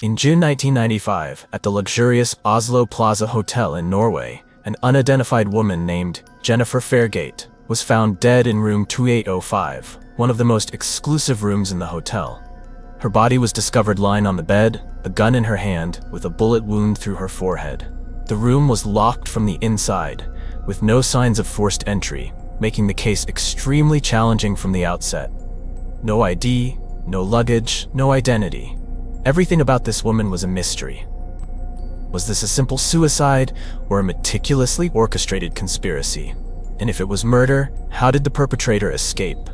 In June 1995, at the luxurious Oslo Plaza Hotel in Norway, an unidentified woman named Jennifer Fairgate was found dead in room 2805, one of the most exclusive rooms in the hotel. Her body was discovered lying on the bed, a gun in her hand, with a bullet wound through her forehead. The room was locked from the inside, with no signs of forced entry, making the case extremely challenging from the outset. No ID, no luggage, no identity. Everything about this woman was a mystery. Was this a simple suicide or a meticulously orchestrated conspiracy? And if it was murder, how did the perpetrator escape?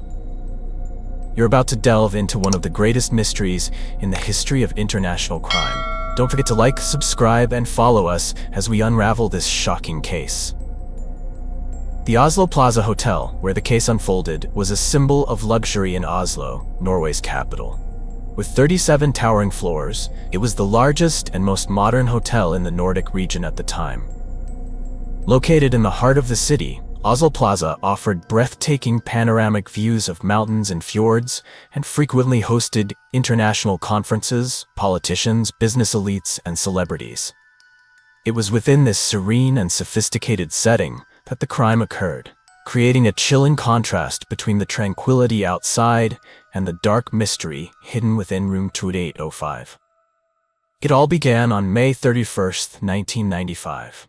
You're about to delve into one of the greatest mysteries in the history of international crime. Don't forget to like, subscribe, and follow us as we unravel this shocking case. The Oslo Plaza Hotel, where the case unfolded, was a symbol of luxury in Oslo, Norway's capital. With 37 towering floors, it was the largest and most modern hotel in the Nordic region at the time. Located in the heart of the city, Oslo Plaza offered breathtaking panoramic views of mountains and fjords, and frequently hosted international conferences, politicians, business elites, and celebrities. It was within this serene and sophisticated setting that the crime occurred, creating a chilling contrast between the tranquility outside and the dark mystery hidden within room 2805. It all began on May 31st, 1995.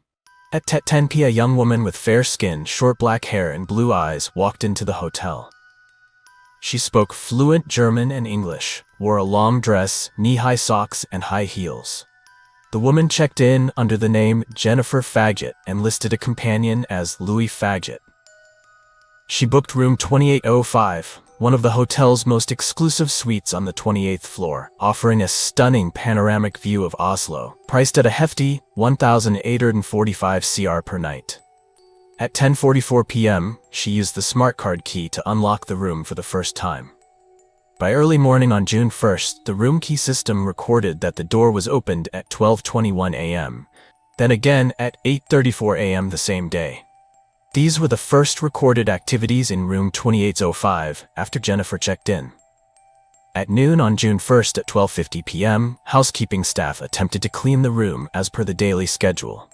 At 10 p.m. a young woman with fair skin, short black hair, and blue eyes walked into the hotel. She spoke fluent German and English, wore a long dress, knee-high socks, and high heels. The woman checked in under the name Jennifer Faggett and listed a companion as Louis Faggett. She booked room 2805, one of the hotel's most exclusive suites on the 28th floor, offering a stunning panoramic view of Oslo, priced at a hefty 1,845 Cr per night. At 10:44 p.m., she used the smart card key to unlock the room for the first time. By early morning on June 1st, the room key system recorded that the door was opened at 12:21 a.m., then again at 8:34 a.m. the same day. These were the first recorded activities in room 2805 after Jennifer checked in. At noon on June 1st at 12:50 p.m., housekeeping staff attempted to clean the room as per the daily schedule.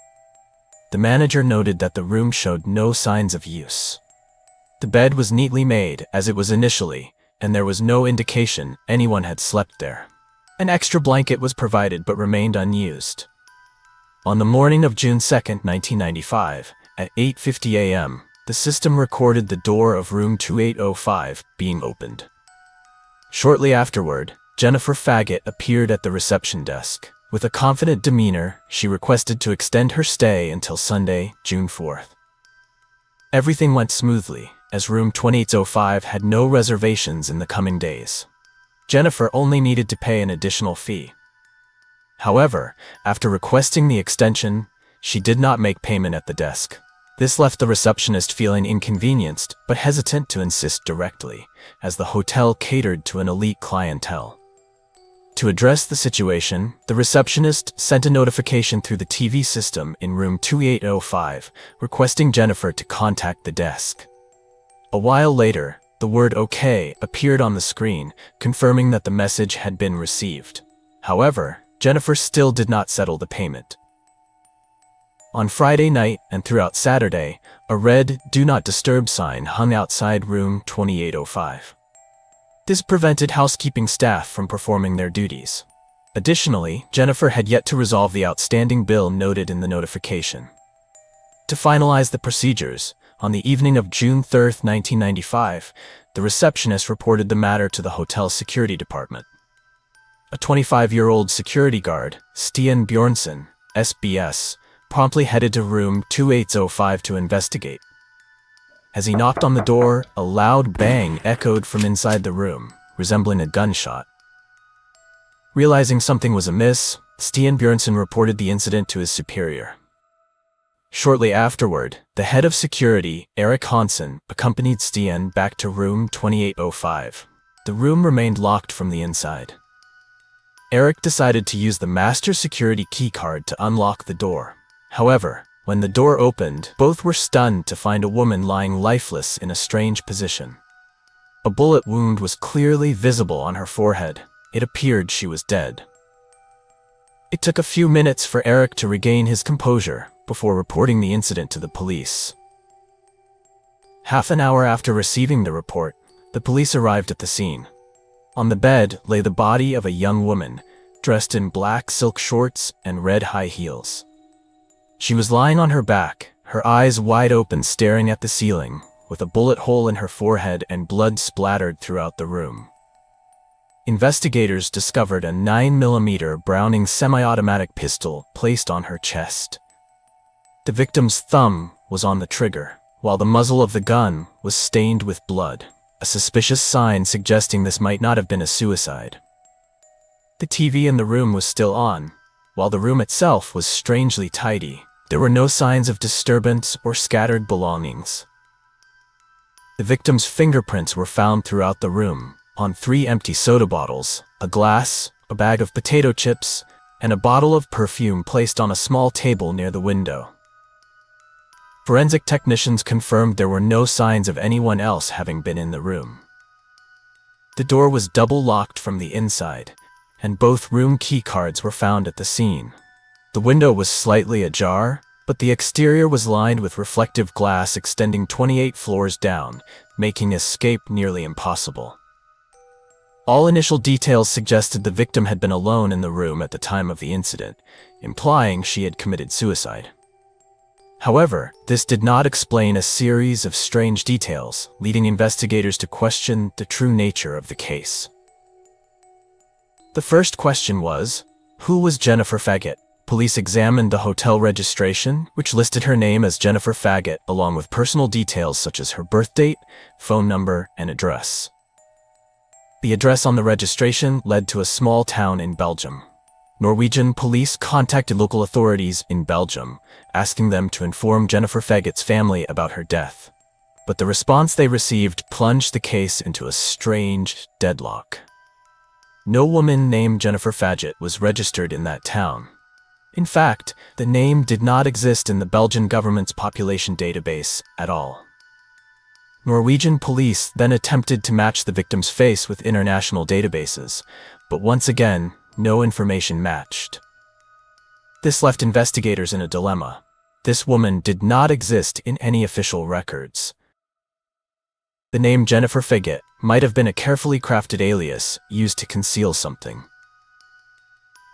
The manager noted that the room showed no signs of use. The bed was neatly made, as it was initially, and there was no indication anyone had slept there. An extra blanket was provided but remained unused. On the morning of June 2nd, 1995, at 8:50 a.m., the system recorded the door of room 2805 being opened. Shortly afterward, Jennifer Faggett appeared at the reception desk. With a confident demeanor, she requested to extend her stay until Sunday, June 4th. Everything went smoothly, as room 2805 had no reservations in the coming days. Jennifer only needed to pay an additional fee. However, after requesting the extension, she did not make payment at the desk. This left the receptionist feeling inconvenienced but hesitant to insist directly, as the hotel catered to an elite clientele. To address the situation, the receptionist sent a notification through the TV system in room 2805, requesting Jennifer to contact the desk. A while later, the word OK appeared on the screen, confirming that the message had been received. However, Jennifer still did not settle the payment. On Friday night and throughout Saturday, a red "Do Not Disturb" sign hung outside room 2805. This prevented housekeeping staff from performing their duties. Additionally, Jennifer had yet to resolve the outstanding bill noted in the notification. To finalize the procedures, on the evening of June 3, 1995, the receptionist reported the matter to the hotel's security department. A 25-year-old security guard, Stian Bjornson, SBS, promptly headed to room 2805 to investigate. As he knocked on the door, a loud bang echoed from inside the room, resembling a gunshot. Realizing something was amiss, Stian Bjornson reported the incident to his superior. Shortly afterward, the head of security, Erik Hansen, accompanied Stian back to room 2805. The room remained locked from the inside. Erik decided to use the master security keycard to unlock the door. However, when the door opened, both were stunned to find a woman lying lifeless in a strange position. A bullet wound was clearly visible on her forehead. It appeared she was dead. It took a few minutes for Eric to regain his composure before reporting the incident to the police. Half an hour after receiving the report, the police arrived at the scene. On the bed lay the body of a young woman, dressed in black silk shorts and red high heels. She was lying on her back, her eyes wide open staring at the ceiling, with a bullet hole in her forehead and blood splattered throughout the room. Investigators discovered a 9mm Browning semi-automatic pistol placed on her chest. The victim's thumb was on the trigger, while the muzzle of the gun was stained with blood, a suspicious sign suggesting this might not have been a suicide. The TV in the room was still on, while the room itself was strangely tidy. There were no signs of disturbance or scattered belongings. The victim's fingerprints were found throughout the room, on 3 empty soda bottles, a glass, a bag of potato chips, and a bottle of perfume placed on a small table near the window. Forensic technicians confirmed there were no signs of anyone else having been in the room. The door was double-locked from the inside, and both room key cards were found at the scene. The window was slightly ajar, but the exterior was lined with reflective glass extending 28 floors down, making escape nearly impossible. All initial details suggested the victim had been alone in the room at the time of the incident, implying she had committed suicide. However, this did not explain a series of strange details, leading investigators to question the true nature of the case. The first question was, who was Jennifer Faggot? Police examined the hotel registration, which listed her name as Jennifer Faggot, along with personal details such as her birth date, phone number, and address. The address on the registration led to a small town in Belgium. Norwegian police contacted local authorities in Belgium, asking them to inform Jennifer Faggot's family about her death. But the response they received plunged the case into a strange deadlock. No woman named Jennifer Faggot was registered in that town. In fact, the name did not exist in the Belgian government's population database at all. Norwegian police then attempted to match the victim's face with international databases, but once again, no information matched. This left investigators in a dilemma. This woman did not exist in any official records. The name Jennifer Faggot might have been a carefully crafted alias used to conceal something.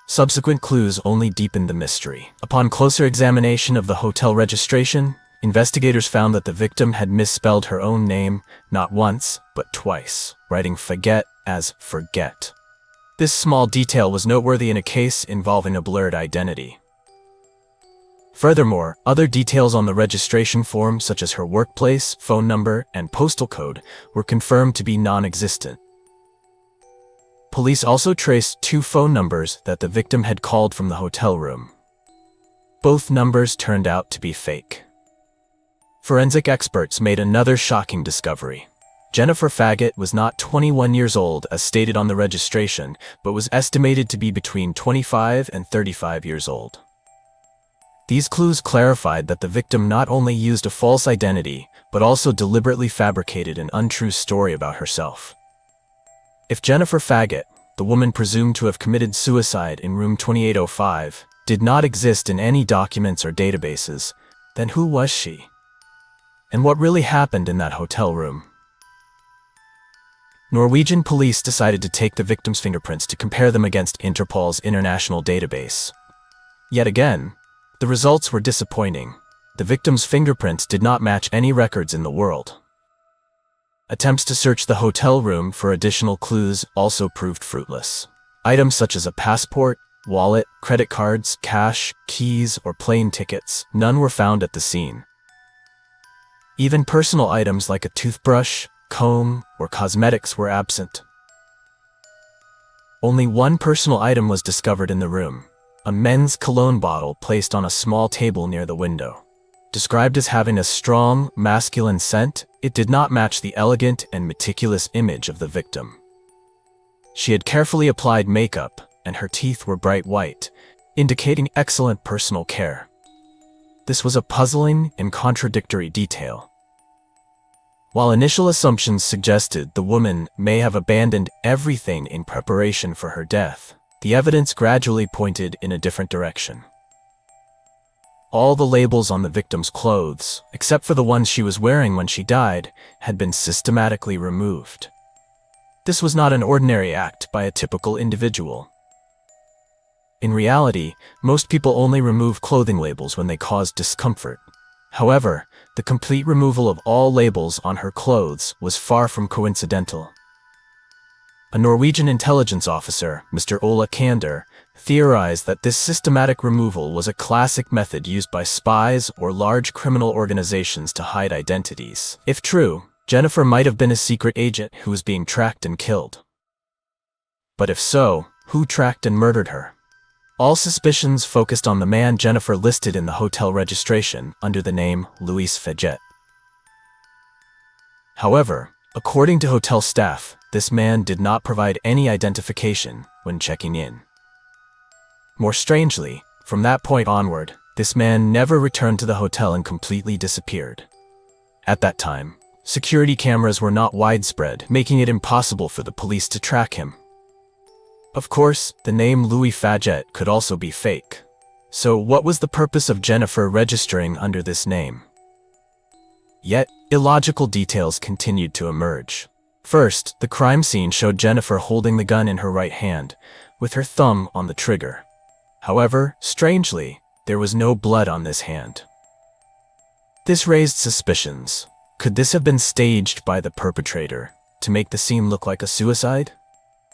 Subsequent clues only deepened the mystery. Upon closer examination of the hotel registration, investigators found that the victim had misspelled her own name not once, but twice, writing Faggot as forget. This small detail was noteworthy in a case involving a blurred identity. Furthermore, other details on the registration form, such as her workplace, phone number, and postal code, were confirmed to be non-existent. Police also traced 2 phone numbers that the victim had called from the hotel room. Both numbers turned out to be fake. Forensic experts made another shocking discovery. Jennifer Faggot was not 21 years old as stated on the registration, but was estimated to be between 25 and 35 years old. These clues clarified that the victim not only used a false identity, but also deliberately fabricated an untrue story about herself. If Jennifer Faggot, the woman presumed to have committed suicide in room 2805, did not exist in any documents or databases, then who was she? And what really happened in that hotel room? Norwegian police decided to take the victim's fingerprints to compare them against Interpol's international database. Yet again, the results were disappointing. The victim's fingerprints did not match any records in the world. Attempts to search the hotel room for additional clues also proved fruitless. Items such as a passport, wallet, credit cards, cash, keys, or plane tickets, none were found at the scene. Even personal items like a toothbrush, comb, or cosmetics were absent. Only one personal item was discovered in the room, a men's cologne bottle placed on a small table near the window. Described as having a strong, masculine scent, it did not match the elegant and meticulous image of the victim. She had carefully applied makeup, and her teeth were bright white, indicating excellent personal care. This was a puzzling and contradictory detail. While initial assumptions suggested the woman may have abandoned everything in preparation for her death, the evidence gradually pointed in a different direction. All the labels on the victim's clothes, except for the ones she was wearing when she died, had been systematically removed. This was not an ordinary act by a typical individual. In reality, most people only remove clothing labels when they cause discomfort. However, the complete removal of all labels on her clothes was far from coincidental. A Norwegian intelligence officer, Mr. Ola Kander, theorized that this systematic removal was a classic method used by spies or large criminal organizations to hide identities. If true, Jennifer might have been a secret agent who was being tracked and killed. But if so, who tracked and murdered her? All suspicions focused on the man Jennifer listed in the hotel registration under the name Louis Faget. However, according to hotel staff, this man did not provide any identification when checking in. More strangely, from that point onward, this man never returned to the hotel and completely disappeared. At that time, security cameras were not widespread, making it impossible for the police to track him. Of course, the name Louis Faget could also be fake. So what was the purpose of Jennifer registering under this name? Yet, illogical details continued to emerge. First, the crime scene showed Jennifer holding the gun in her right hand, with her thumb on the trigger. However, strangely, there was no blood on this hand. This raised suspicions. Could this have been staged by the perpetrator to make the scene look like a suicide?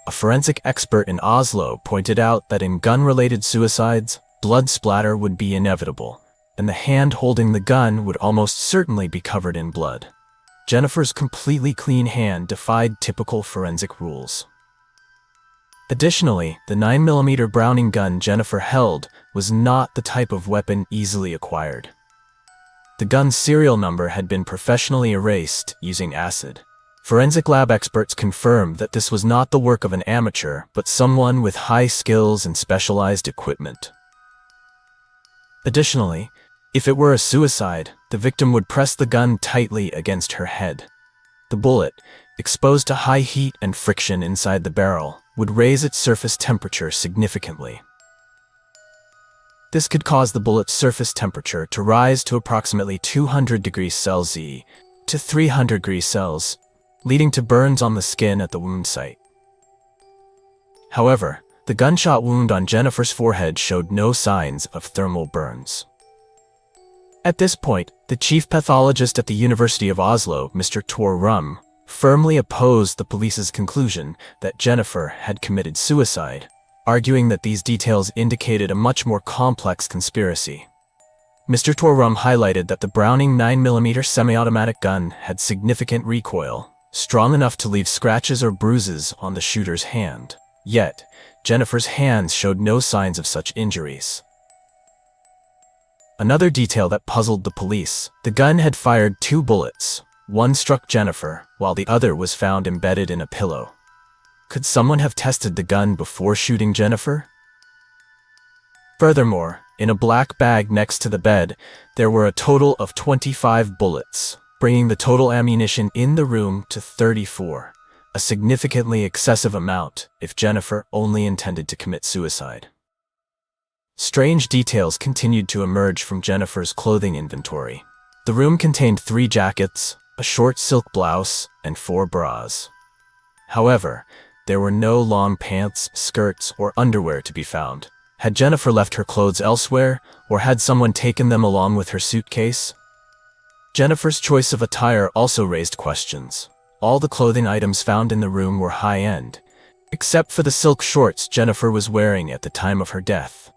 A forensic expert in Oslo pointed out that in gun-related suicides, blood splatter would be inevitable, and the hand holding the gun would almost certainly be covered in blood. Jennifer's completely clean hand defied typical forensic rules. Additionally, the 9mm Browning gun Jennifer held was not the type of weapon easily acquired. The gun's serial number had been professionally erased using acid. Forensic lab experts confirmed that this was not the work of an amateur, but someone with high skills and specialized equipment. Additionally, if it were a suicide, the victim would press the gun tightly against her head. The bullet, exposed to high heat and friction inside the barrel, would raise its surface temperature significantly. This could cause the bullet's surface temperature to rise to approximately 200 degrees Celsius to 300 degrees Celsius, leading to burns on the skin at the wound site. However, the gunshot wound on Jennifer's forehead showed no signs of thermal burns. At this point, the chief pathologist at the University of Oslo, Mr. Tor Rum, firmly opposed the police's conclusion that Jennifer had committed suicide, arguing that these details indicated a much more complex conspiracy. Mr. Tor Rum highlighted that the Browning 9mm semi-automatic gun had significant recoil, strong enough to leave scratches or bruises on the shooter's hand. Yet, Jennifer's hands showed no signs of such injuries. Another detail that puzzled the police: the gun had fired 2 bullets. One struck Jennifer, while the other was found embedded in a pillow. Could someone have tested the gun before shooting Jennifer? Furthermore, in a black bag next to the bed, there were a total of 25 bullets, bringing the total ammunition in the room to 34, a significantly excessive amount if Jennifer only intended to commit suicide. Strange details continued to emerge from Jennifer's clothing inventory. The room contained 3 jackets, a short silk blouse, and 4 bras. However, there were no long pants, skirts, or underwear to be found. Had Jennifer left her clothes elsewhere, or had someone taken them along with her suitcase? Jennifer's choice of attire also raised questions. All the clothing items found in the room were high-end, except for the silk shorts Jennifer was wearing at the time of her death.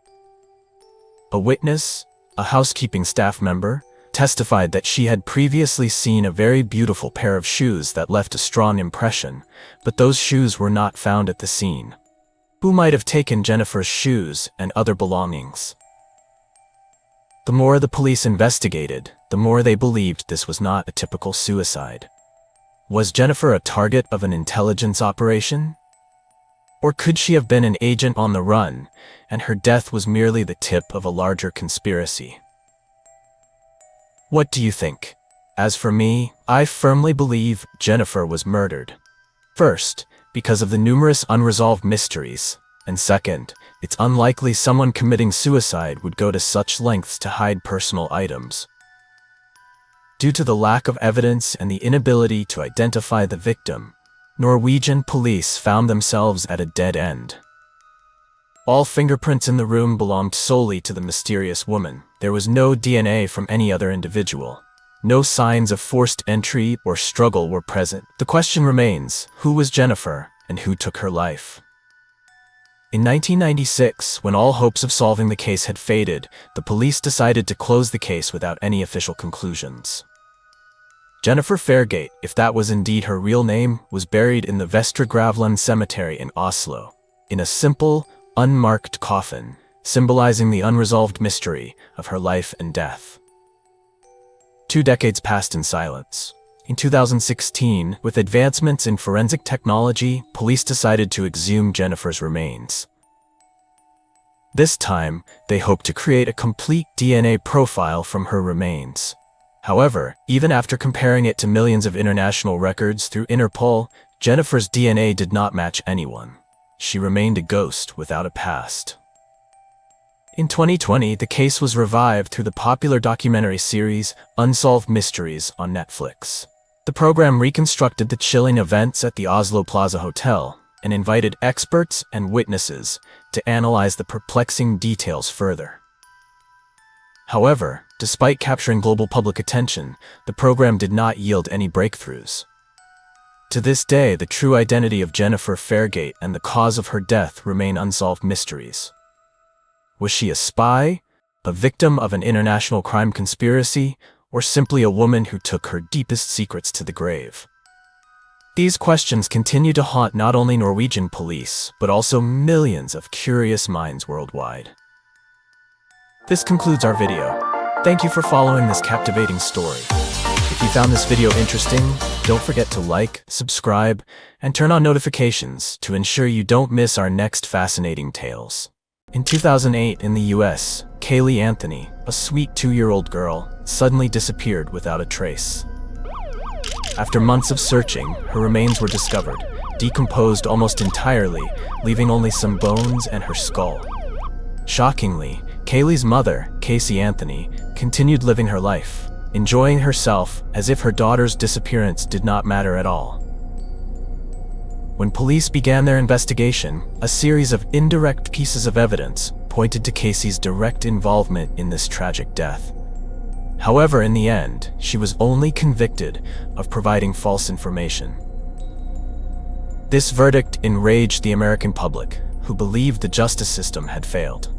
A witness, a housekeeping staff member, testified that she had previously seen a very beautiful pair of shoes that left a strong impression, but those shoes were not found at the scene. Who might have taken Jennifer's shoes and other belongings? The more the police investigated, the more they believed this was not a typical suicide. Was Jennifer a target of an intelligence operation? Or could she have been an agent on the run, and her death was merely the tip of a larger conspiracy? What do you think? As for me, I firmly believe Jennifer was murdered. First, because of the numerous unresolved mysteries. And second, it's unlikely someone committing suicide would go to such lengths to hide personal items. Due to the lack of evidence and the inability to identify the victim, Norwegian police found themselves at a dead end. All fingerprints in the room belonged solely to the mysterious woman. There was no DNA from any other individual. No signs of forced entry or struggle were present. The question remains, who was Jennifer and who took her life? In 1996, when all hopes of solving the case had faded, the police decided to close the case without any official conclusions. Jennifer Fairgate, if that was indeed her real name, was buried in the Vestre Gravlund Cemetery in Oslo, in a simple, unmarked coffin, symbolizing the unresolved mystery of her life and death. 2 decades passed in silence. In 2016, with advancements in forensic technology, police decided to exhume Jennifer's remains. This time, they hoped to create a complete DNA profile from her remains. However, even after comparing it to millions of international records through Interpol, Jennifer's DNA did not match anyone. She remained a ghost without a past. In 2020, the case was revived through the popular documentary series Unsolved Mysteries on Netflix. The program reconstructed the chilling events at the Oslo Plaza Hotel and invited experts and witnesses to analyze the perplexing details further. However, despite capturing global public attention, the program did not yield any breakthroughs. To this day, the true identity of Jennifer Fairgate and the cause of her death remain unsolved mysteries. Was she a spy, a victim of an international crime conspiracy, or simply a woman who took her deepest secrets to the grave? These questions continue to haunt not only Norwegian police, but also millions of curious minds worldwide. This concludes our video. Thank you for following this captivating story. If you found this video interesting, don't forget to like, subscribe, and turn on notifications to ensure you don't miss our next fascinating tales. In 2008 in the US, Kaylee Anthony, a sweet 2-year-old girl, suddenly disappeared without a trace. After months of searching, her remains were discovered, decomposed almost entirely, leaving only some bones and her skull. Shockingly, Kaylee's mother, Casey Anthony, continued living her life, enjoying herself as if her daughter's disappearance did not matter at all. When police began their investigation, a series of indirect pieces of evidence pointed to Casey's direct involvement in this tragic death. However, in the end, she was only convicted of providing false information. This verdict enraged the American public, who believed the justice system had failed.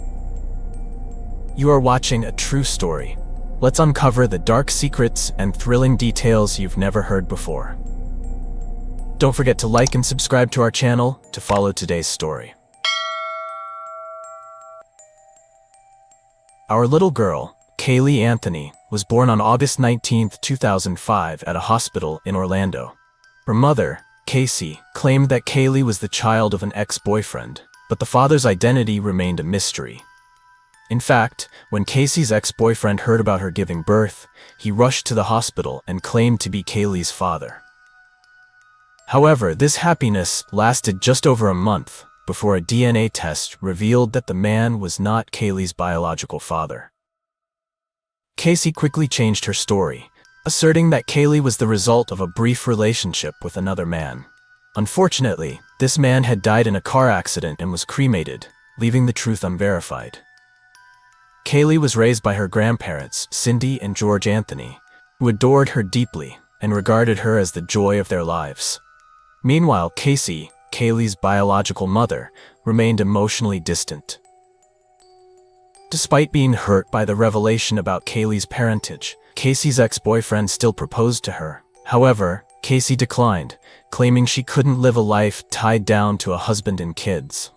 You are watching a true story. Let's uncover the dark secrets and thrilling details you've never heard before. Don't forget to like and subscribe to our channel to follow today's story. Our little girl, Kaylee Anthony, was born on August 19, 2005 at a hospital in Orlando. Her mother, Casey, claimed that Kaylee was the child of an ex-boyfriend, but the father's identity remained a mystery. In fact, when Casey's ex-boyfriend heard about her giving birth, he rushed to the hospital and claimed to be Kaylee's father. However, this happiness lasted just over a month before a DNA test revealed that the man was not Kaylee's biological father. Casey quickly changed her story, asserting that Kaylee was the result of a brief relationship with another man. Unfortunately, this man had died in a car accident and was cremated, leaving the truth unverified. Kaylee was raised by her grandparents, Cindy and George Anthony, who adored her deeply and regarded her as the joy of their lives. Meanwhile, Casey, Kaylee's biological mother, remained emotionally distant. Despite being hurt by the revelation about Kaylee's parentage, Casey's ex-boyfriend still proposed to her. However, Casey declined, claiming she couldn't live a life tied down to a husband and kids.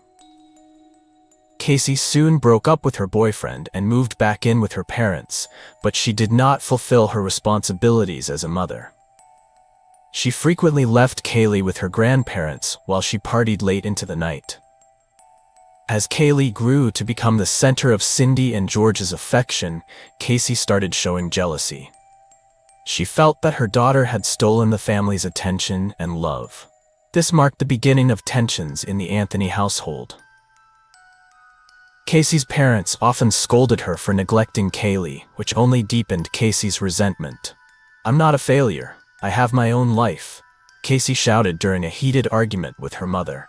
Casey soon broke up with her boyfriend and moved back in with her parents, but she did not fulfill her responsibilities as a mother. She frequently left Kaylee with her grandparents while she partied late into the night. As Kaylee grew to become the center of Cindy and George's affection, Casey started showing jealousy. She felt that her daughter had stolen the family's attention and love. This marked the beginning of tensions in the Anthony household. Casey's parents often scolded her for neglecting Kaylee, which only deepened Casey's resentment. "I'm not a failure. I have my own life," Casey shouted during a heated argument with her mother.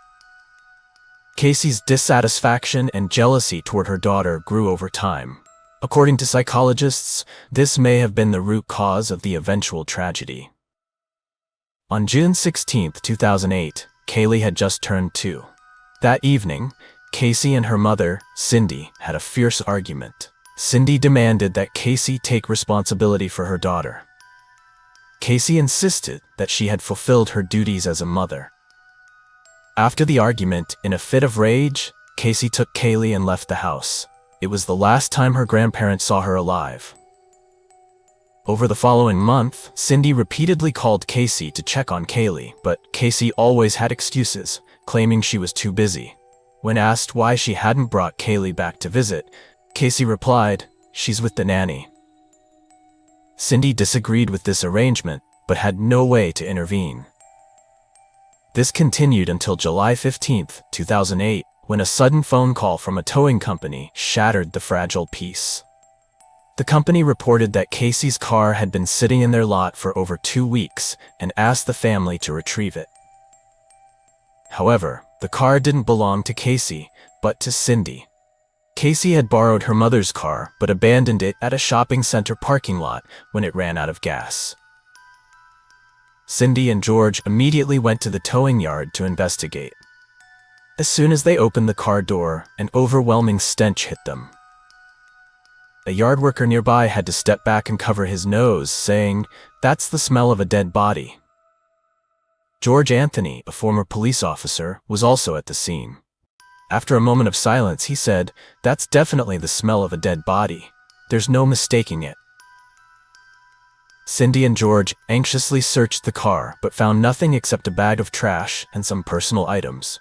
Casey's dissatisfaction and jealousy toward her daughter grew over time. According to psychologists, this may have been the root cause of the eventual tragedy. On June 16, 2008, Kaylee had just turned 2. That evening, Casey and her mother, Cindy, had a fierce argument. Cindy demanded that Casey take responsibility for her daughter. Casey insisted that she had fulfilled her duties as a mother. After the argument, in a fit of rage, Casey took Kaylee and left the house. It was the last time her grandparents saw her alive. Over the following month, Cindy repeatedly called Casey to check on Kaylee, but Casey always had excuses, claiming she was too busy. When asked why she hadn't brought Kaylee back to visit, Casey replied, "She's with the nanny." Cindy disagreed with this arrangement, but had no way to intervene. This continued until July 15, 2008, when a sudden phone call from a towing company shattered the fragile peace. The company reported that Casey's car had been sitting in their lot for over 2 weeks and asked the family to retrieve it. However, the car didn't belong to Casey, but to Cindy. Casey had borrowed her mother's car but abandoned it at a shopping center parking lot when it ran out of gas. Cindy and George immediately went to the towing yard to investigate. As soon as they opened the car door, an overwhelming stench hit them. A yard worker nearby had to step back and cover his nose, saying, "That's the smell of a dead body." George Anthony, a former police officer, was also at the scene. After a moment of silence, he said, "That's definitely the smell of a dead body. There's no mistaking it." Cindy and George anxiously searched the car but found nothing except a bag of trash and some personal items.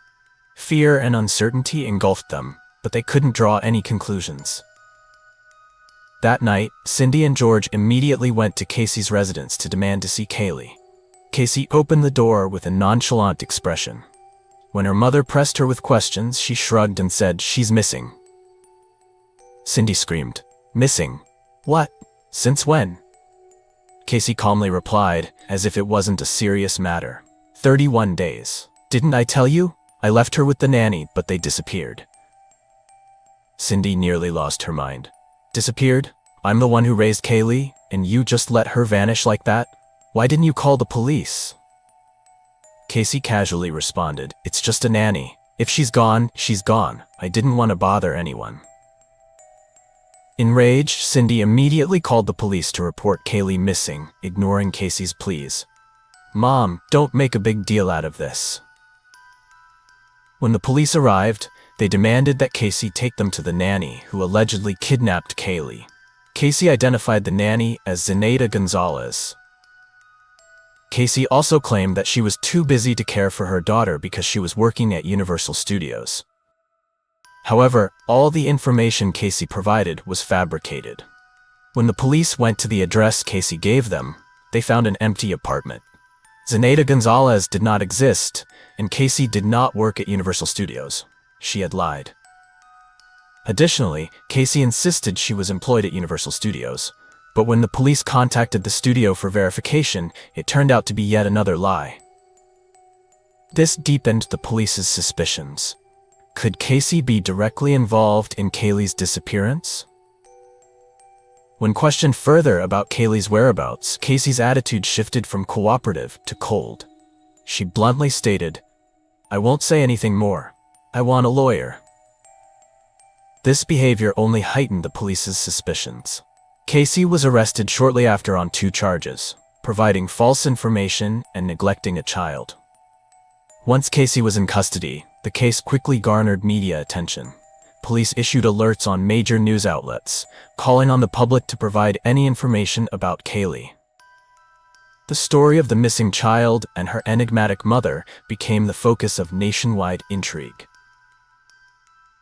Fear and uncertainty engulfed them, but they couldn't draw any conclusions. That night, Cindy and George immediately went to Casey's residence to demand to see Kaylee. Casey opened the door with a nonchalant expression. When her mother pressed her with questions, she shrugged and said, "She's missing." Cindy screamed, "Missing? What? Since when?" Casey calmly replied, as if it wasn't a serious matter. 31 days. "Didn't I tell you? I left her with the nanny, but they disappeared." Cindy nearly lost her mind. "Disappeared? I'm the one who raised Kaylee, and you just let her vanish like that? Why didn't you call the police?" Casey casually responded, "It's just a nanny. If she's gone, she's gone. I didn't want to bother anyone." Enraged, Cindy immediately called the police to report Kaylee missing, ignoring Casey's pleas. "Mom, don't make a big deal out of this." When the police arrived, they demanded that Casey take them to the nanny who allegedly kidnapped Kaylee. Casey identified the nanny as Zenaida Gonzalez. Casey also claimed that she was too busy to care for her daughter because she was working at Universal Studios. However, all the information Casey provided was fabricated. When the police went to the address Casey gave them, they found an empty apartment. Zenaida Gonzalez did not exist, and Casey did not work at Universal Studios. She had lied. Additionally, Casey insisted she was employed at Universal Studios, but when the police contacted the studio for verification, it turned out to be yet another lie. This deepened the police's suspicions. Could Casey be directly involved in Kaylee's disappearance? When questioned further about Kaylee's whereabouts, Casey's attitude shifted from cooperative to cold. She bluntly stated, "I won't say anything more. I want a lawyer." This behavior only heightened the police's suspicions. Casey was arrested shortly after on 2 charges, providing false information and neglecting a child. Once Casey was in custody, the case quickly garnered media attention. Police issued alerts on major news outlets, calling on the public to provide any information about Kaylee. The story of the missing child and her enigmatic mother became the focus of nationwide intrigue.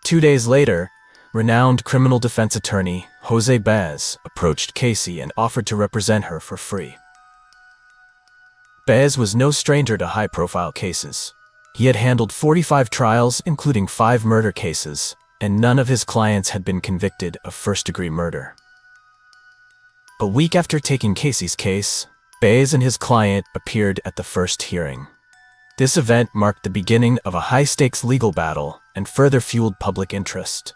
2 days later, renowned criminal defense attorney Jose Baez approached Casey and offered to represent her for free. Baez was no stranger to high-profile cases. He had handled 45 trials, including 5 murder cases, and none of his clients had been convicted of first-degree murder. A week after taking Casey's case, Baez and his client appeared at the first hearing. This event marked the beginning of a high-stakes legal battle and further fueled public interest.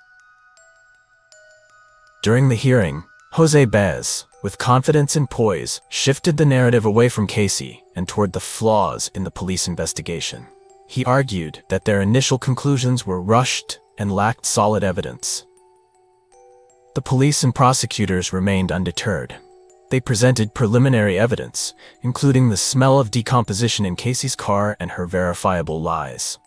During the hearing, Jose Baez, with confidence and poise, shifted the narrative away from Casey and toward the flaws in the police investigation. He argued that their initial conclusions were rushed and lacked solid evidence. The police and prosecutors remained undeterred. They presented preliminary evidence, including the smell of decomposition in Casey's car and her verifiable lies.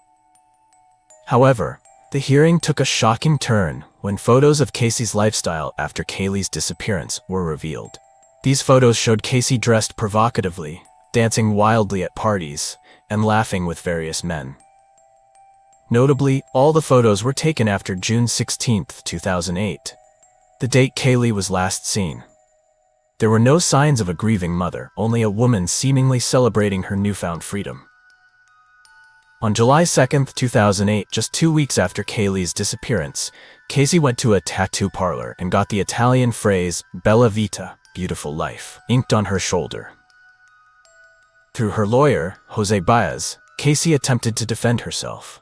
However, the hearing took a shocking turn when photos of Casey's lifestyle after Kaylee's disappearance were revealed. These photos showed Casey dressed provocatively, dancing wildly at parties, and laughing with various men. Notably, all the photos were taken after June 16, 2008, the date Kaylee was last seen. There were no signs of a grieving mother, only a woman seemingly celebrating her newfound freedom. On July 2, 2008, just 2 weeks after Kaylee's disappearance, Casey went to a tattoo parlor and got the Italian phrase "Bella Vita," beautiful life, inked on her shoulder. Through her lawyer, Jose Baez, Casey attempted to defend herself.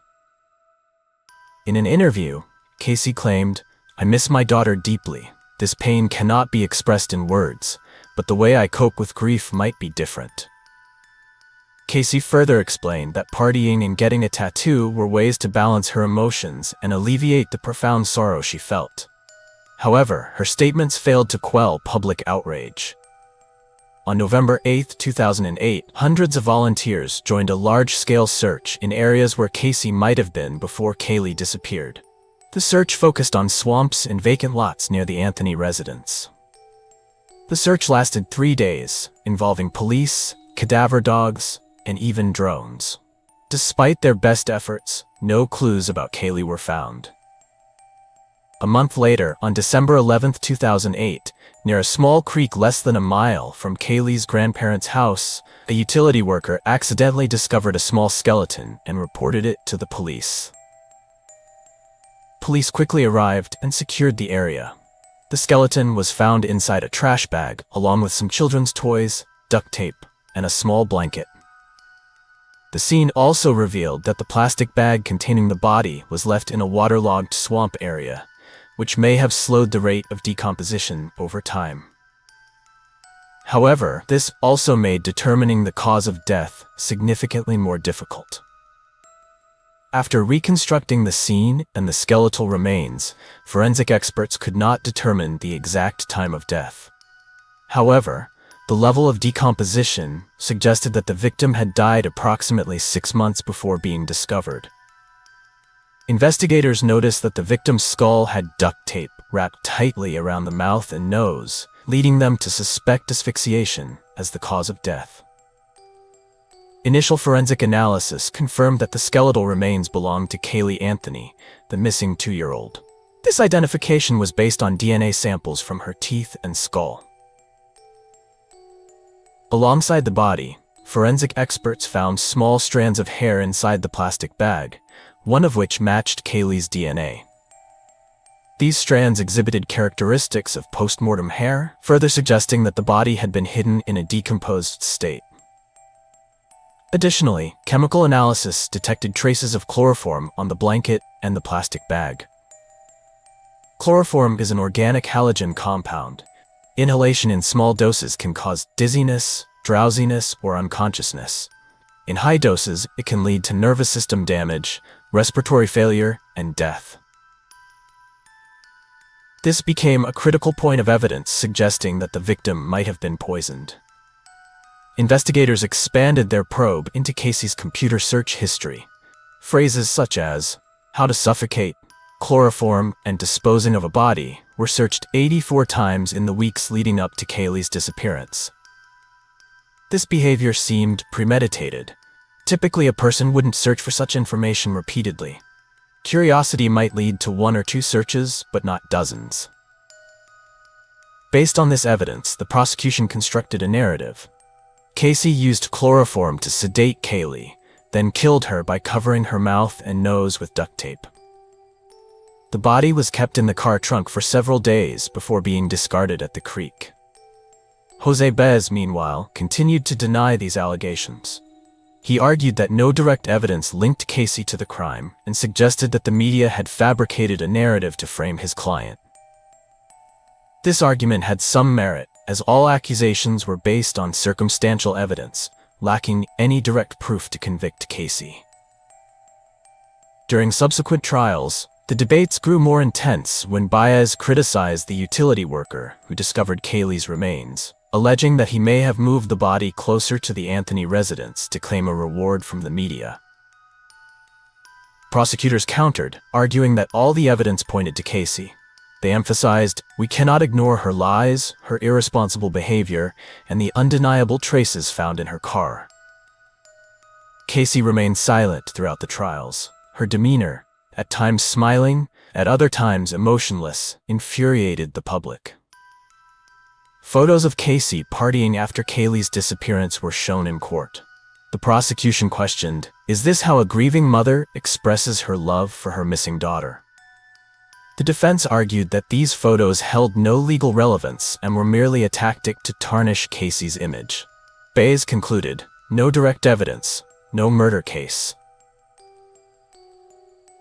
In an interview, Casey claimed, "I miss my daughter deeply. This pain cannot be expressed in words, but the way I cope with grief might be different." Casey further explained that partying and getting a tattoo were ways to balance her emotions and alleviate the profound sorrow she felt. However, her statements failed to quell public outrage. On November 8, 2008, hundreds of volunteers joined a large-scale search in areas where Casey might have been before Kaylee disappeared. The search focused on swamps and vacant lots near the Anthony residence. The search lasted 3 days, involving police, cadaver dogs, and even drones. Despite their best efforts, no clues about Kaylee were found. A month later, on December 11, 2008, near a small creek less than a mile from Kaylee's grandparents' house, a utility worker accidentally discovered a small skeleton and reported it to the police. Police quickly arrived and secured the area. The skeleton was found inside a trash bag, along with some children's toys, duct tape, and a small blanket. The scene also revealed that the plastic bag containing the body was left in a waterlogged swamp area, which may have slowed the rate of decomposition over time. However, this also made determining the cause of death significantly more difficult. After reconstructing the scene and the skeletal remains, forensic experts could not determine the exact time of death. However, the level of decomposition suggested that the victim had died approximately 6 months before being discovered. Investigators noticed that the victim's skull had duct tape wrapped tightly around the mouth and nose, leading them to suspect asphyxiation as the cause of death. Initial forensic analysis confirmed that the skeletal remains belonged to Kaylee Anthony, the missing 2-year-old. This identification was based on DNA samples from her teeth and skull. Alongside the body, forensic experts found small strands of hair inside the plastic bag, one of which matched Kaylee's DNA. These strands exhibited characteristics of post-mortem hair, further suggesting that the body had been hidden in a decomposed state. Additionally, chemical analysis detected traces of chloroform on the blanket and the plastic bag. Chloroform is an organic halogen compound. Inhalation in small doses can cause dizziness, drowsiness, or unconsciousness. In high doses, it can lead to nervous system damage, respiratory failure, and death. This became a critical point of evidence suggesting that the victim might have been poisoned. Investigators expanded their probe into Casey's computer search history. Phrases such as "how to suffocate," "chloroform," and "disposing of a body" were searched 84 times in the weeks leading up to Kaylee's disappearance. This behavior seemed premeditated. Typically, a person wouldn't search for such information repeatedly. Curiosity might lead to 1 or 2 searches, but not dozens. Based on this evidence, the prosecution constructed a narrative. Casey used chloroform to sedate Kaylee, then killed her by covering her mouth and nose with duct tape. The body was kept in the car trunk for several days before being discarded at the creek. Jose Bez, meanwhile, continued to deny these allegations. He argued that no direct evidence linked Casey to the crime and suggested that the media had fabricated a narrative to frame his client. This argument had some merit, as all accusations were based on circumstantial evidence, lacking any direct proof to convict Casey. During subsequent trials, the debates grew more intense when Baez criticized the utility worker who discovered Kaylee's remains, alleging that he may have moved the body closer to the Anthony residence to claim a reward from the media. Prosecutors countered, arguing that all the evidence pointed to Casey. They emphasized, "We cannot ignore her lies, her irresponsible behavior, and the undeniable traces found in her car." Casey remained silent throughout the trials. Her demeanor, at times smiling, at other times emotionless, infuriated the public. Photos of Casey partying after Kaylee's disappearance were shown in court. The prosecution questioned, "Is this how a grieving mother expresses her love for her missing daughter?" The defense argued that these photos held no legal relevance and were merely a tactic to tarnish Casey's image. Baez concluded, "No direct evidence, no murder case."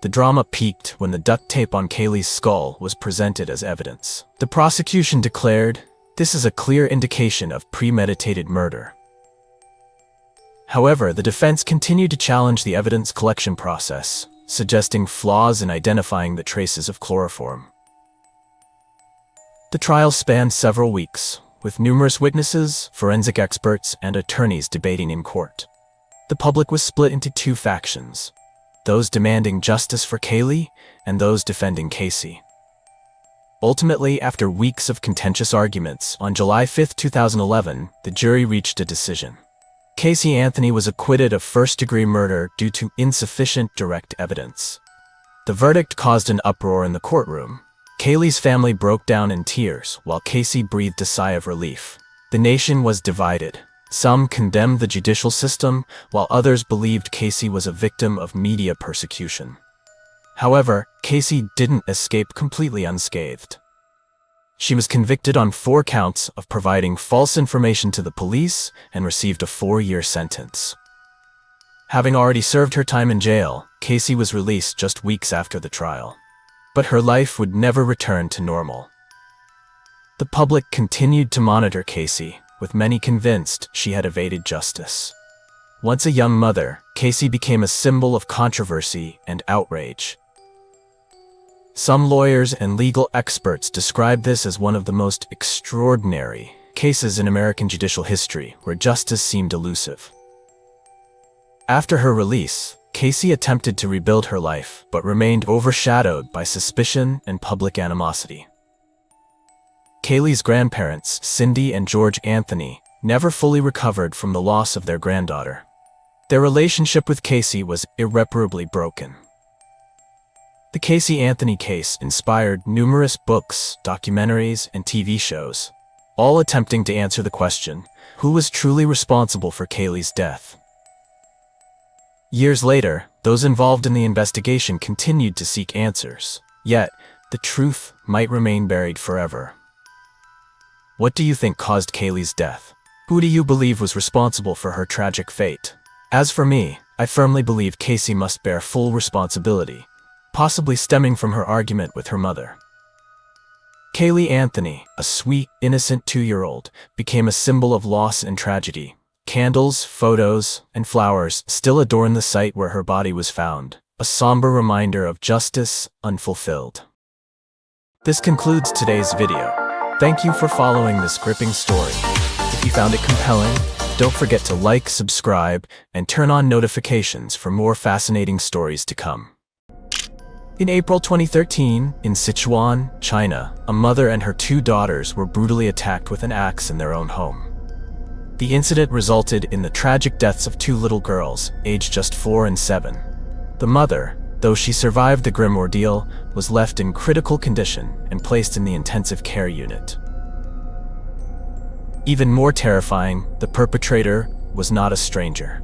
The drama peaked when the duct tape on Kaylee's skull was presented as evidence. The prosecution declared, "This is a clear indication of premeditated murder." However, the defense continued to challenge the evidence collection process, suggesting flaws in identifying the traces of chloroform. The trial spanned several weeks, with numerous witnesses, forensic experts, and attorneys debating in court. The public was split into two factions, those demanding justice for Kaylee and those defending Casey. Ultimately, after weeks of contentious arguments, on July 5, 2011, the jury reached a decision. Casey Anthony was acquitted of first-degree murder due to insufficient direct evidence. The verdict caused an uproar in the courtroom. Kaylee's family broke down in tears, while Casey breathed a sigh of relief. The nation was divided. Some condemned the judicial system, while others believed Casey was a victim of media persecution. However, Casey didn't escape completely unscathed. She was convicted on 4 counts of providing false information to the police and received a 4-year sentence. Having already served her time in jail, Casey was released just weeks after the trial. But her life would never return to normal. The public continued to monitor Casey, with many convinced she had evaded justice. Once a young mother, Casey became a symbol of controversy and outrage. Some lawyers and legal experts describe this as one of the most extraordinary cases in American judicial history where justice seemed elusive. After her release, Casey attempted to rebuild her life, but remained overshadowed by suspicion and public animosity. Kaylee's grandparents, Cindy and George Anthony, never fully recovered from the loss of their granddaughter. Their relationship with Casey was irreparably broken. The Casey Anthony case inspired numerous books, documentaries, and TV shows, all attempting to answer the question, who was truly responsible for Kaylee's death? Years later, those involved in the investigation continued to seek answers, yet the truth might remain buried forever. What do you think caused Kaylee's death? Who do you believe was responsible for her tragic fate? As for me, I firmly believe Casey must bear full responsibility, possibly stemming from her argument with her mother. Kaylee Anthony, a sweet, innocent 2-year-old, became a symbol of loss and tragedy. Candles, photos, and flowers still adorn the site where her body was found, a somber reminder of justice unfulfilled. This concludes today's video. Thank you for following this gripping story. If you found it compelling, don't forget to like, subscribe, and turn on notifications for more fascinating stories to come. In April 2013, in Sichuan, China, a mother and her 2 daughters were brutally attacked with an axe in their own home. The incident resulted in the tragic deaths of 2 little girls, aged just 4 and 7. The mother, though she survived the grim ordeal, was left in critical condition and placed in the intensive care unit. Even more terrifying, the perpetrator was not a stranger.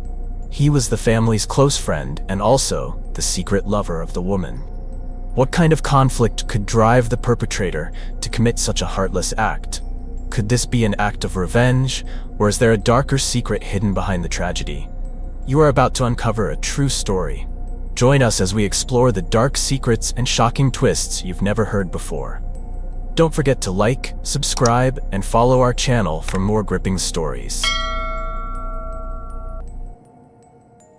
He was the family's close friend and also the secret lover of the woman. What kind of conflict could drive the perpetrator to commit such a heartless act? Could this be an act of revenge, or is there a darker secret hidden behind the tragedy? You are about to uncover a true story. Join us as we explore the dark secrets and shocking twists you've never heard before. Don't forget to like, subscribe, and follow our channel for more gripping stories.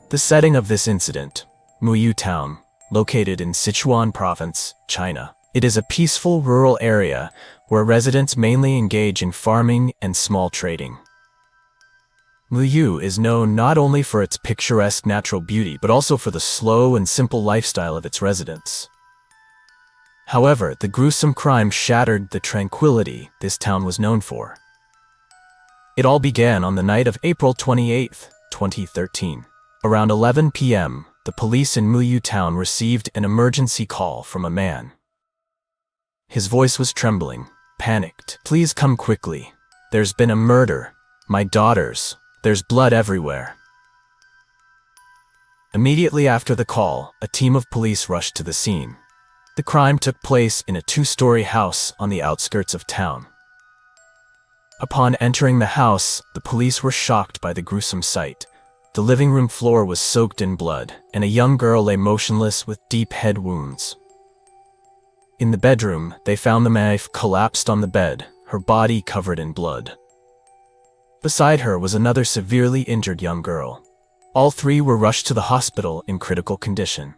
The setting of this incident: Muyu Town, located in Sichuan Province, China. It is a peaceful rural area where residents mainly engage in farming and small trading. Muyu is known not only for its picturesque natural beauty, but also for the slow and simple lifestyle of its residents. However, the gruesome crime shattered the tranquility this town was known for. It all began on the night of April 28, 2013. Around 11 p.m., the police in Muyu Town received an emergency call from a man. His voice was trembling, panicked. "Please come quickly. There's been a murder. My daughters. There's blood everywhere." Immediately after the call, a team of police rushed to the scene. The crime took place in a two-story house on the outskirts of town. Upon entering the house, the police were shocked by the gruesome sight. The living room floor was soaked in blood, and a young girl lay motionless with deep head wounds. In the bedroom, they found the wife collapsed on the bed, her body covered in blood. Beside her was another severely injured young girl. All three were rushed to the hospital in critical condition.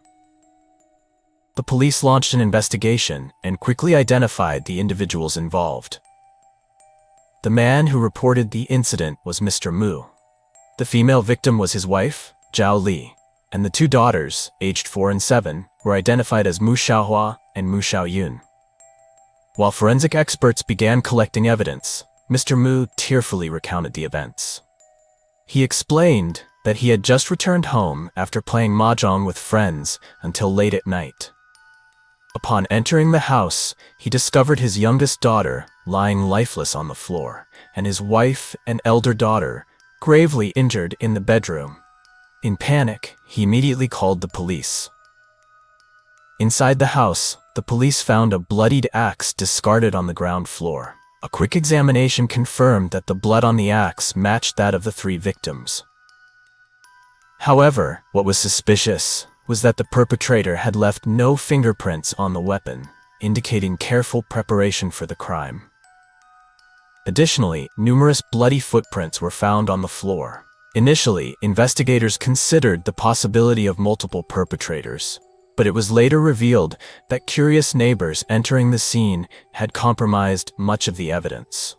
The police launched an investigation and quickly identified the individuals involved. The man who reported the incident was Mr. Mu. The female victim was his wife, Zhao Li, and the two daughters, aged 4 and 7, were identified as Mu Xiaohua and Mu Xiaoyun. While forensic experts began collecting evidence, Mr. Mu tearfully recounted the events. He explained that he had just returned home after playing mahjong with friends until late at night. Upon entering the house, he discovered his youngest daughter lying lifeless on the floor, and his wife and elder daughter gravely injured in the bedroom. In panic, he immediately called the police. Inside the house, the police found a bloodied axe discarded on the ground floor. A quick examination confirmed that the blood on the axe matched that of the three victims. However, what was suspicious was that the perpetrator had left no fingerprints on the weapon, indicating careful preparation for the crime. Additionally, numerous bloody footprints were found on the floor. Initially, investigators considered the possibility of multiple perpetrators, but it was later revealed that curious neighbors entering the scene had compromised much of the evidence.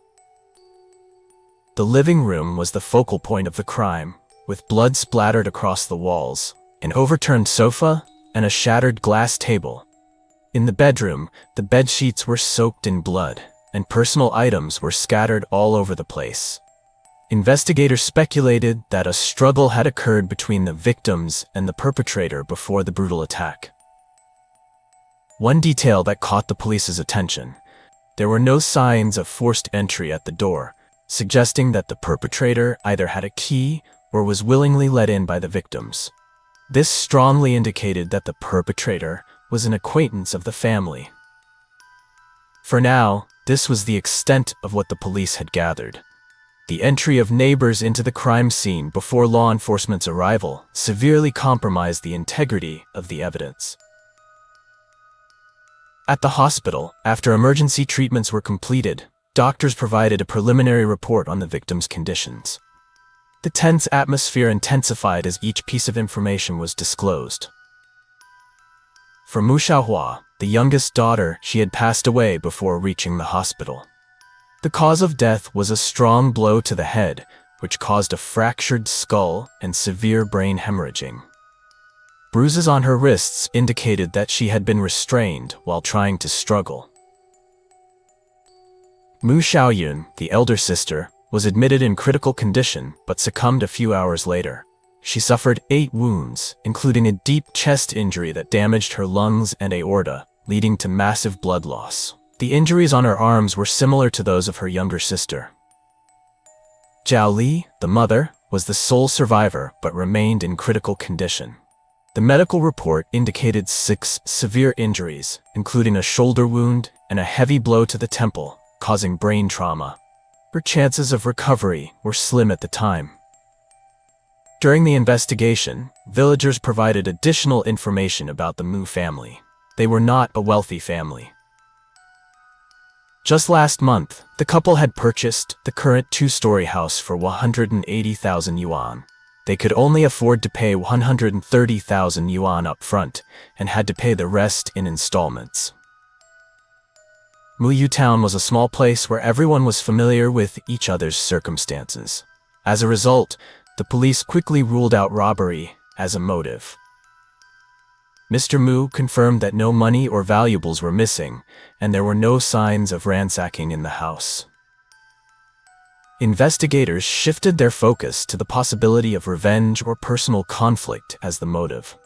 The living room was the focal point of the crime, with blood splattered across the walls, an overturned sofa, and a shattered glass table. In the bedroom, the bed sheets were soaked in blood, and personal items were scattered all over the place. Investigators speculated that a struggle had occurred between the victims and the perpetrator before the brutal attack. One detail that caught the police's attention: there were no signs of forced entry at the door, suggesting that the perpetrator either had a key or was willingly let in by the victims. This strongly indicated that the perpetrator was an acquaintance of the family. For now, this was the extent of what the police had gathered. The entry of neighbors into the crime scene before law enforcement's arrival severely compromised the integrity of the evidence. At the hospital, after emergency treatments were completed, doctors provided a preliminary report on the victim's conditions. The tense atmosphere intensified as each piece of information was disclosed. For Mu Xiaohua, the youngest daughter, she had passed away before reaching the hospital. The cause of death was a strong blow to the head, which caused a fractured skull and severe brain hemorrhaging. Bruises on her wrists indicated that she had been restrained while trying to struggle. Mu Xiaoyun, the elder sister, was admitted in critical condition but succumbed a few hours later. She suffered 8 wounds, including a deep chest injury that damaged her lungs and aorta, leading to massive blood loss. The injuries on her arms were similar to those of her younger sister. Zhao Li, the mother, was the sole survivor but remained in critical condition. The medical report indicated 6 severe injuries, including a shoulder wound and a heavy blow to the temple, causing brain trauma. Her chances of recovery were slim at the time. During the investigation, villagers provided additional information about the Mu family. They were not a wealthy family. Just last month, the couple had purchased the current 2-story house for 180,000 yuan. They could only afford to pay 130,000 yuan up front and had to pay the rest in installments. Muyu Town was a small place where everyone was familiar with each other's circumstances. As a result, the police quickly ruled out robbery as a motive. Mr. Mu confirmed that no money or valuables were missing, and there were no signs of ransacking in the house. Investigators shifted their focus to the possibility of revenge or personal conflict as the motive.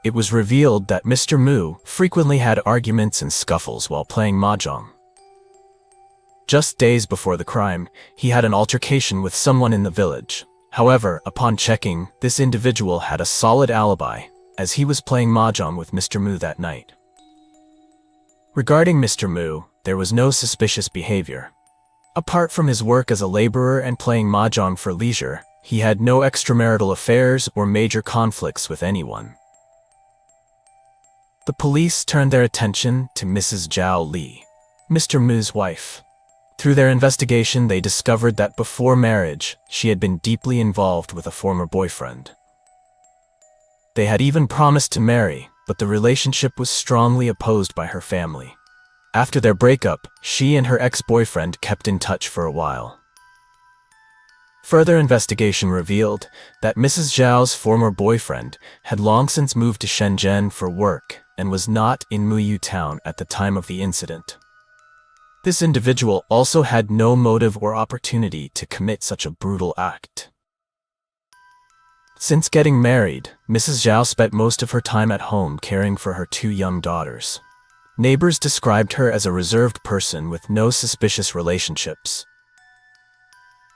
It was revealed that Mr. Mu frequently had arguments and scuffles while playing mahjong. Just days before the crime, he had an altercation with someone in the village. However, upon checking, this individual had a solid alibi, as he was playing mahjong with Mr. Mu that night. Regarding Mr. Mu, there was no suspicious behavior. Apart from his work as a laborer and playing mahjong for leisure, he had no extramarital affairs or major conflicts with anyone. The police turned their attention to Mrs. Zhao Li, Mr. Mu's wife. Through their investigation, they discovered that before marriage, she had been deeply involved with a former boyfriend. They had even promised to marry, but the relationship was strongly opposed by her family. After their breakup, she and her ex-boyfriend kept in touch for a while. Further investigation revealed that Mrs. Zhao's former boyfriend had long since moved to Shenzhen for work and was not in Muyu Town at the time of the incident. This individual also had no motive or opportunity to commit such a brutal act. Since getting married, Mrs. Zhao spent most of her time at home caring for her 2 young daughters. Neighbors described her as a reserved person with no suspicious relationships.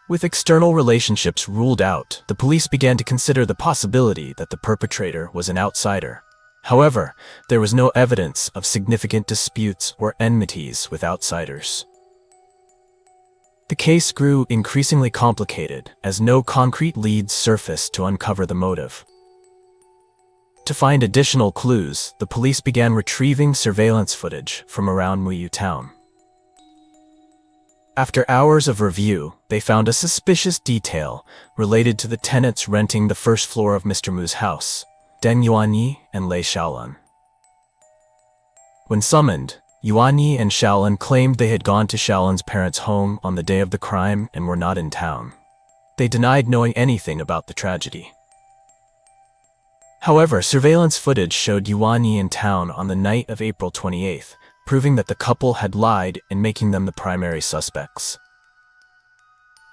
With external relationships ruled out, the police began to consider the possibility that the perpetrator was an outsider. However, there was no evidence of significant disputes or enmities with outsiders. The case grew increasingly complicated as no concrete leads surfaced to uncover the motive. To find additional clues, the police began retrieving surveillance footage from around Muyu Town. After hours of review, they found a suspicious detail related to the tenants renting the first floor of Mr. Mu's house, Deng Yuanyi and Lei Xiaolan. When summoned, Yuanyi and Xiaolan claimed they had gone to Xiaolan's parents' home on the day of the crime and were not in town. They denied knowing anything about the tragedy. However, surveillance footage showed Yuanyi in town on the night of April 28th, proving that the couple had lied and making them the primary suspects.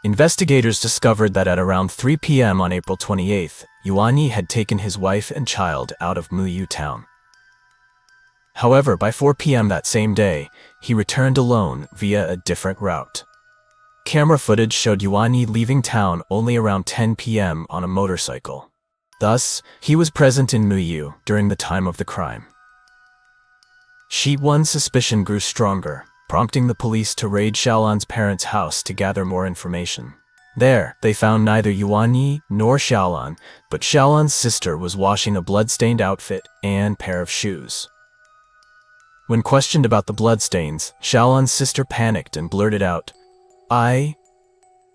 Investigators discovered that at around 3 p.m. on April 28th, Yuanyi had taken his wife and child out of Muyu Town. However, by 4 p.m. that same day, he returned alone via a different route. Camera footage showed Yuanyi leaving town only around 10 p.m. on a motorcycle. Thus, he was present in Muyu during the time of the crime. Sheet 1's suspicion grew stronger, prompting the police to raid Xiaolan's parents' house to gather more information. There, they found neither Yuanyi nor Xiaolan, but Xiaolan's sister was washing a blood-stained outfit and pair of shoes. When questioned about the bloodstains, Xiaolan's sister panicked and blurted out, I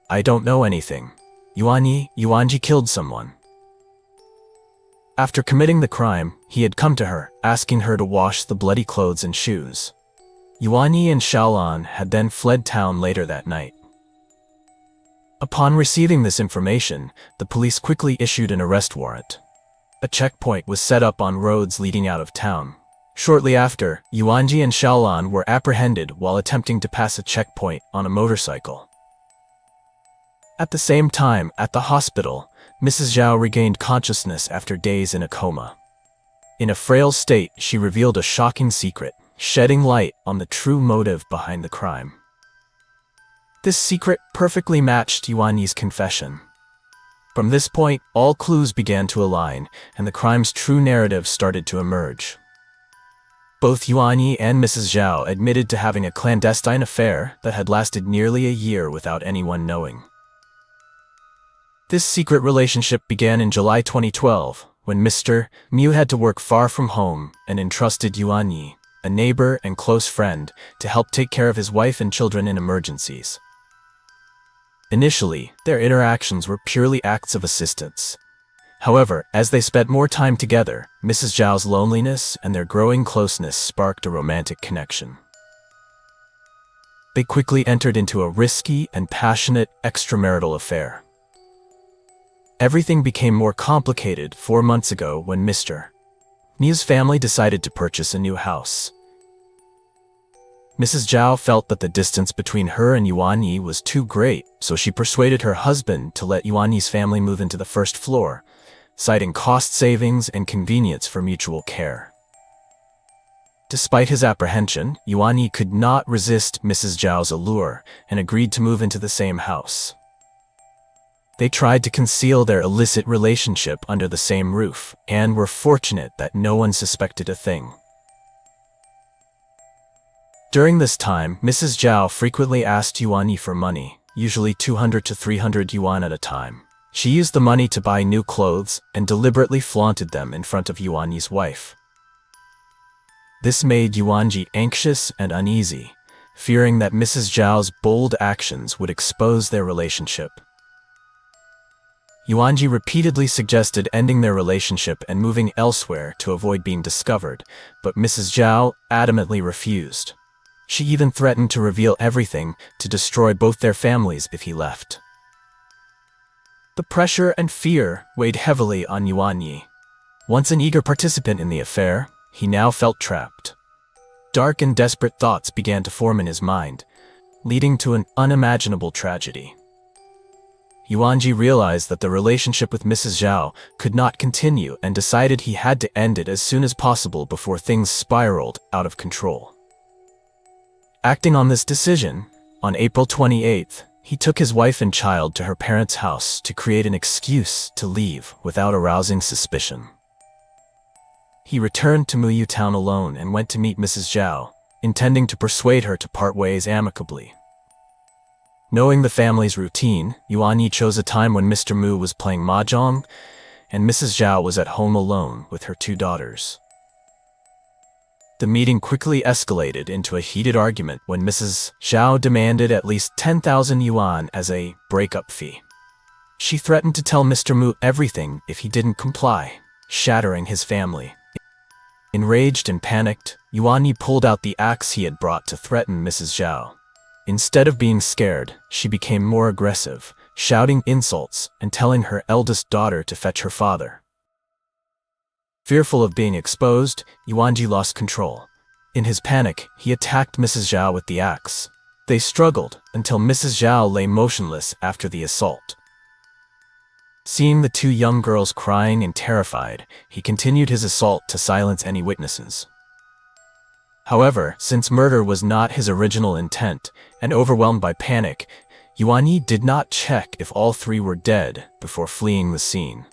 don't know anything. Yuanji killed someone. After committing the crime, he had come to her, asking her to wash the bloody clothes and shoes. Yuanyi and Xiaolan had then fled town later that night. Upon receiving this information, the police quickly issued an arrest warrant. A checkpoint was set up on roads leading out of town. Shortly after, Yuanji and Xiaolan were apprehended while attempting to pass a checkpoint on a motorcycle. At the same time, at the hospital, Mrs. Zhao regained consciousness after days in a coma. In a frail state, she revealed a shocking secret, shedding light on the true motive behind the crime. This secret perfectly matched Yuanyi's confession. From this point, all clues began to align, and the crime's true narrative started to emerge. Both Yuan Yi and Mrs. Zhao admitted to having a clandestine affair that had lasted nearly a year without anyone knowing. This secret relationship began in July 2012, when Mr. Mu had to work far from home and entrusted Yuan Yi, a neighbor and close friend, to help take care of his wife and children in emergencies. Initially, their interactions were purely acts of assistance. However, as they spent more time together, Mrs. Zhao's loneliness and their growing closeness sparked a romantic connection. They quickly entered into a risky and passionate extramarital affair. Everything became more complicated 4 months ago when Mr. Mu's family decided to purchase a new house. Mrs. Zhao felt that the distance between her and Yuan Yi was too great, so she persuaded her husband to let Yuan Yi's family move into the first floor, citing cost savings and convenience for mutual care. Despite his apprehension, Yuan Yi could not resist Mrs. Zhao's allure and agreed to move into the same house. They tried to conceal their illicit relationship under the same roof and were fortunate that no one suspected a thing. During this time, Mrs. Zhao frequently asked Yuan Yi for money, usually 200 to 300 yuan at a time. She used the money to buy new clothes and deliberately flaunted them in front of Yuan Yi's wife. This made Yuan Yi anxious and uneasy, fearing that Mrs. Zhao's bold actions would expose their relationship. Yuan Yi repeatedly suggested ending their relationship and moving elsewhere to avoid being discovered, but Mrs. Zhao adamantly refused. She even threatened to reveal everything to destroy both their families if he left. The pressure and fear weighed heavily on Yuan Yi. Once an eager participant in the affair, he now felt trapped. Dark and desperate thoughts began to form in his mind, leading to an unimaginable tragedy. Yuan Yi realized that the relationship with Mrs. Zhao could not continue and decided he had to end it as soon as possible before things spiraled out of control. Acting on this decision, on April 28th, he took his wife and child to her parents' house to create an excuse to leave without arousing suspicion. He returned to Muyu town alone and went to meet Mrs. Zhao, intending to persuade her to part ways amicably. Knowing the family's routine, Yuan Yi chose a time when Mr. Mu was playing mahjong, and Mrs. Zhao was at home alone with her 2 daughters. The meeting quickly escalated into a heated argument when Mrs. Zhao demanded at least 10,000 yuan as a breakup fee. She threatened to tell Mr. Mu everything if he didn't comply, shattering his family. Enraged and panicked, Yuan Yi pulled out the axe he had brought to threaten Mrs. Zhao. Instead of being scared, she became more aggressive, shouting insults and telling her eldest daughter to fetch her father. Fearful of being exposed, Yuan Yi lost control. In his panic, he attacked Mrs. Zhao with the axe. They struggled until Mrs. Zhao lay motionless after the assault. Seeing the 2 young girls crying and terrified, he continued his assault to silence any witnesses. However, since murder was not his original intent, and overwhelmed by panic, Yuan Yi did not check if all 3 were dead before fleeing the scene.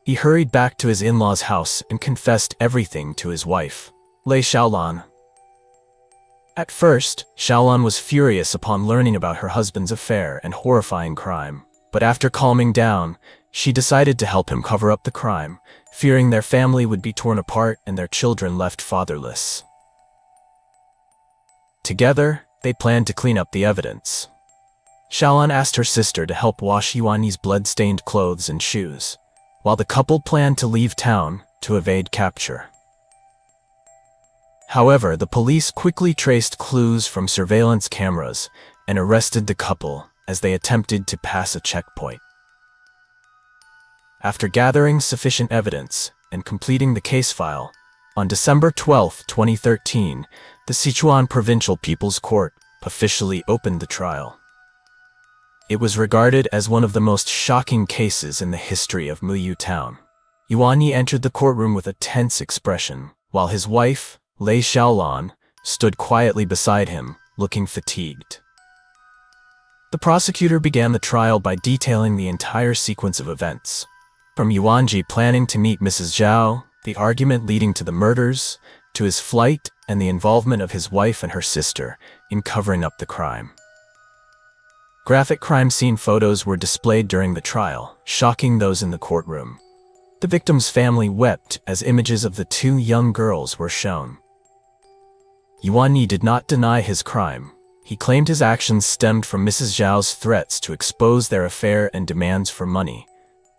He hurried back to his in-laws' house and confessed everything to his wife, Lei Xiaolan. At first, Xiaolan was furious upon learning about her husband's affair and horrifying crime, but after calming down, she decided to help him cover up the crime, fearing their family would be torn apart and their children left fatherless. Together, they planned to clean up the evidence. Xiaolan asked her sister to help wash Yuan Yi's blood-stained clothes and shoes, while the couple planned to leave town to evade capture. However, the police quickly traced clues from surveillance cameras and arrested the couple as they attempted to pass a checkpoint. After gathering sufficient evidence and completing the case file, on December 12, 2013, the Sichuan Provincial People's Court officially opened the trial. It was regarded as one of the most shocking cases in the history of Muyu Town. Yuan Yi entered the courtroom with a tense expression, while his wife, Lei Xiaolan, stood quietly beside him, looking fatigued. The prosecutor began the trial by detailing the entire sequence of events. From Yuanji planning to meet Mrs. Zhao, the argument leading to the murders, to his flight and the involvement of his wife and her sister in covering up the crime. Graphic crime scene photos were displayed during the trial, shocking those in the courtroom. The victim's family wept as images of the two young girls were shown. Yuan Yi did not deny his crime. He claimed his actions stemmed from Mrs. Zhao's threats to expose their affair and demands for money.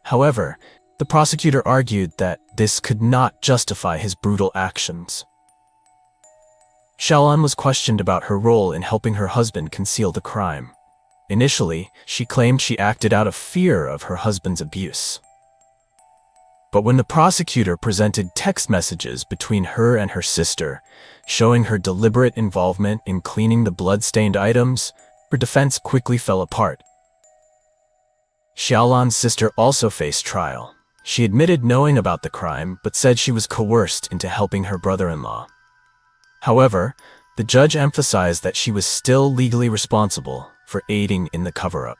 However, the prosecutor argued that this could not justify his brutal actions. Xiaolan was questioned about her role in helping her husband conceal the crime. Initially, she claimed she acted out of fear of her husband's abuse. But when the prosecutor presented text messages between her and her sister, showing her deliberate involvement in cleaning the blood-stained items, her defense quickly fell apart. Xiaolan's sister also faced trial. She admitted knowing about the crime, but said she was coerced into helping her brother-in-law. However, the judge emphasized that she was still legally responsible for aiding in the cover-up.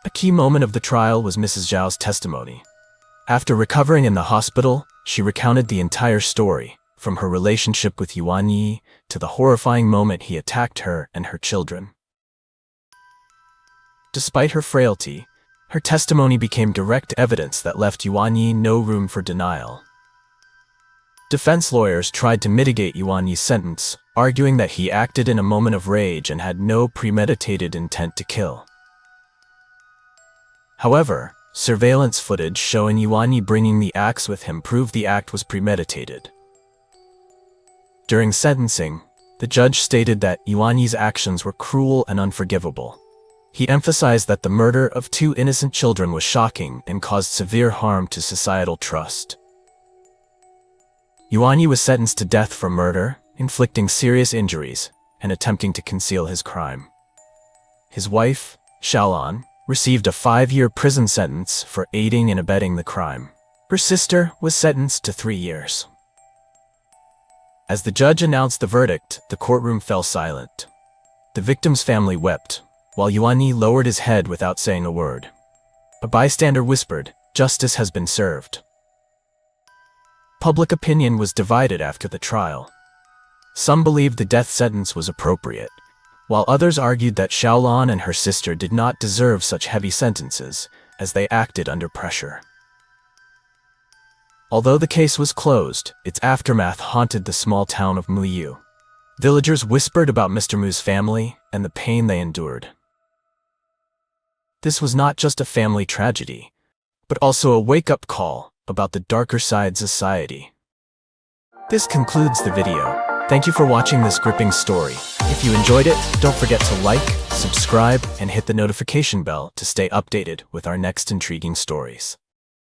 A key moment of the trial was Mrs. Zhao's testimony. After recovering in the hospital, she recounted the entire story, from her relationship with Yuan Yi to the horrifying moment he attacked her and her children. Despite her frailty, her testimony became direct evidence that left Yuan Yi no room for denial. Defense lawyers tried to mitigate Yuan Yi's sentence, arguing that he acted in a moment of rage and had no premeditated intent to kill. However, surveillance footage showing Yuan Yi bringing the axe with him proved the act was premeditated. During sentencing, the judge stated that Yuan Yi's actions were cruel and unforgivable. He emphasized that the murder of two innocent children was shocking and caused severe harm to societal trust. Yuan Yi was sentenced to death for murder, inflicting serious injuries, and attempting to conceal his crime. His wife, Xiaolan, received a 5-year prison sentence for aiding and abetting the crime. Her sister was sentenced to 3 years. As the judge announced the verdict, the courtroom fell silent. The victim's family wept, while Yuan Yi lowered his head without saying a word. A bystander whispered, "Justice has been served." Public opinion was divided after the trial. Some believed the death sentence was appropriate, while others argued that Xiaolan and her sister did not deserve such heavy sentences, as they acted under pressure. Although the case was closed, its aftermath haunted the small town of Muyu. Villagers whispered about Mr. Mu's family and the pain they endured. This was not just a family tragedy, but also a wake-up call about the darker side of society. This concludes the video. Thank you for watching this gripping story. If you enjoyed it, don't forget to like, subscribe, and hit the notification bell to stay updated with our next intriguing stories.